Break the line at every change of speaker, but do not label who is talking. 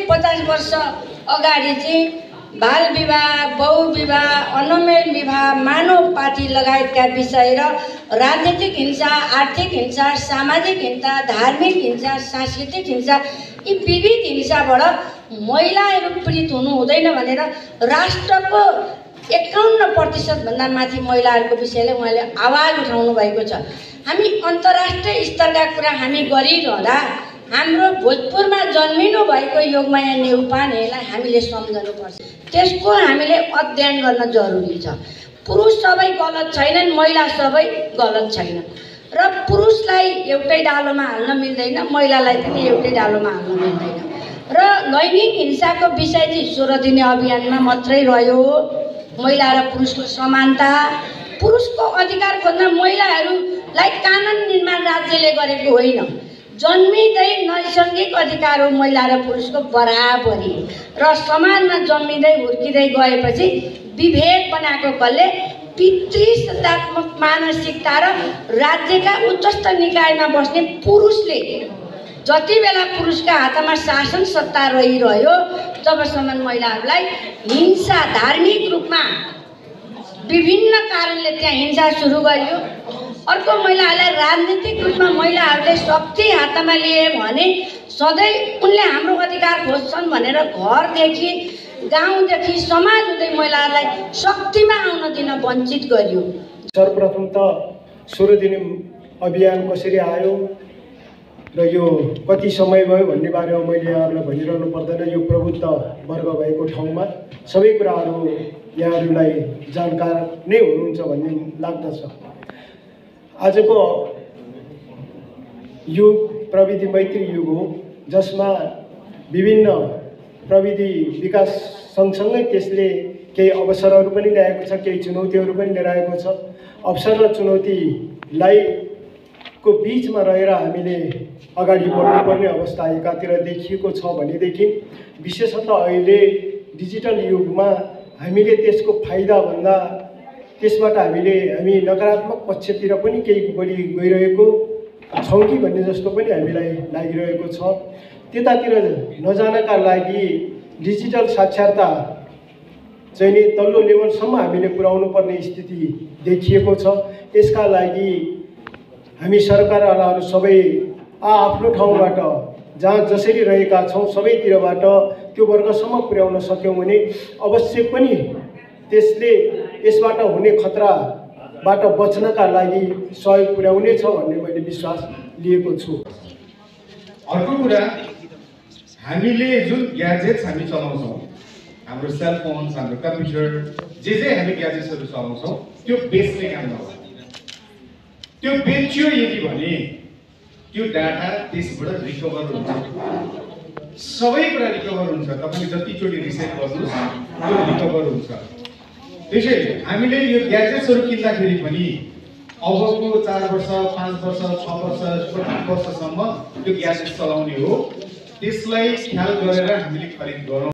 50 वर्ष अगाडि चाहिँ बाल विवाह, बहु विवाह, अनमेल विवाह, मानव पार्टी लगायतका विषय र राजनीतिक हिंसा, आर्थिक हिंसा, सामाजिक हिंसा, धार्मिक हिंसा, सांस्कृतिक हिंसा, यी विविध हिंसाबाट महिलाहरू पीडित हुनु हुँदैन भनेर राष्ट्रको 51% भन्दा माथि महिलाहरूको विषयले उहाँले आवाज उठाउनु भएको छ। हामी अन्तर्राष्ट्रिय स्तरका कुरा हामी गरिरहँदा हाम्रो भोजपुरमा जन्मिनु भएको योगमाया नेउपानेलाई हामीले सम्झनुपर्छ। त्यसको हामीले अध्ययन गर्न जरुरी छ। पुरुष सबै गलत छैनन्, महिला सबै गलत छैनन् र पुरुषलाई एउटै डालोमा हाल्न मिल्दैन, महिलालाई पनि एउटै डालोमा हाल्न मिल्दैन। र लैङ्गिक हिंसाको विषय चाहिँ 16 दिने अभियानमा मात्रै रह्यो। महिला र पुरुषको समानता, पुरुषको अधिकार खोज्न महिलाहरूलाई कानुन निर्माण राज्यले गरेको होइन। जन्मिँदै नैसर्गिक अधिकार हो महिला र पुरुषको बराबरी र समाजमा जन्मिँदै हुर्किँदै गएपछि विभेद बनाएको कसले? पितृसत्तात्मक मानसिकता र राज्यका उच्चस्थ निकायमा बस्ने पुरुषले। जति बेला पुरुषका हातमा शासन सत्ता रहिरह्यो तबसम्म महिलाहरूलाई हिंसा धार्मिक रूपमा विभिन्न कारणले त्यहाँ हिंसा सुरु गरियो। अर्को महिलाहरूलाई राजनीतिक रूपमा महिलाहरूले शक्ति हातमा लिए भने सधैँ उनले हाम्रो अधिकार खोज्छन् भनेर घरदेखि गाउँदेखि समाज हुँदै महिलाहरूलाई शक्तिमा आउन दिन वञ्चित गरियो।
सर्वप्रथम त 16 दिने अभियान कसरी आयो र यो कति समय भयो भन्ने बारेमा मैले यहाँहरूलाई भनिरहनु पर्दैन। यो प्रभुत्व वर्ग भएको ठाउँमा सबै कुराहरू यहाँहरूलाई जानकार नै हुनुहुन्छ भन्ने लाग्दछ। आजको युग प्रविधि मैत्री युग हो, जसमा विभिन्न प्रविधि विकास सँगसँगै त्यसले केही अवसरहरू पनि ल्याएको छ, केही चुनौतीहरू पनि लिएर आएको छ। अवसर र चुनौतीलाई को बीचमा रहेर हामीले अगाडि बढ्नुपर्ने अवस्था एकातिर देखिएको छ भनेदेखि विशेषतः अहिले डिजिटल युगमा हामीले त्यसको फाइदा भन्दा त्यसबाट हामी नकारात्मक पक्षतिर पनि केही बढी गइरहेको छौँ कि भन्ने जस्तो पनि हामीलाई लागिरहेको छ। त्यतातिर नजानका लागि डिजिटल साक्षरता चाहिँ नि तल्लो लेभलसम्म हामीले पुर्याउनु पर्ने स्थिति देखिएको छ। यसका लागि हामी सरकारवालाहरू सबै आफ्नो ठाउँबाट जहाँ जसरी रहेका छौँ सबैतिरबाट त्यो वर्गसम्म पुर्याउन सक्यौँ भने अवश्य पनि त्यसले यसबाट हुने खतराबाट बच्नका लागि सहयोग पुर्याउनेछ भन्ने मैले विश्वास लिएको छु।
अर्को कुरा, हामीले जुन ग्याजेट्स हामी चलाउँछौँ, हाम्रो सेलफोन्स, हाम्रो कम्प्युटर, जे हामी ग्याजेट्सहरू चलाउँछौँ त्यो बेच्ने काम नहोस्। त्यो बेच्यो यदि भने त्यो डाटा त्यसबाट रिकभर हुन्छ, सबै कुरा रिकभर हुन्छ। तपाईँले जतिचोटि रिसेट गर्नुहोस् त्यो रिकभर हुन्छ। त्यसैले हामीले यो ग्याजेट्सहरू किन्दाखेरि पनि अबको 4 वर्ष, 5 वर्ष, 6 वर्ष, 25 वर्षसम्म त्यो ग्याजेट चलाउने हो। त्यसलाई ख्याल गरेर हामीले खरिद गरौँ।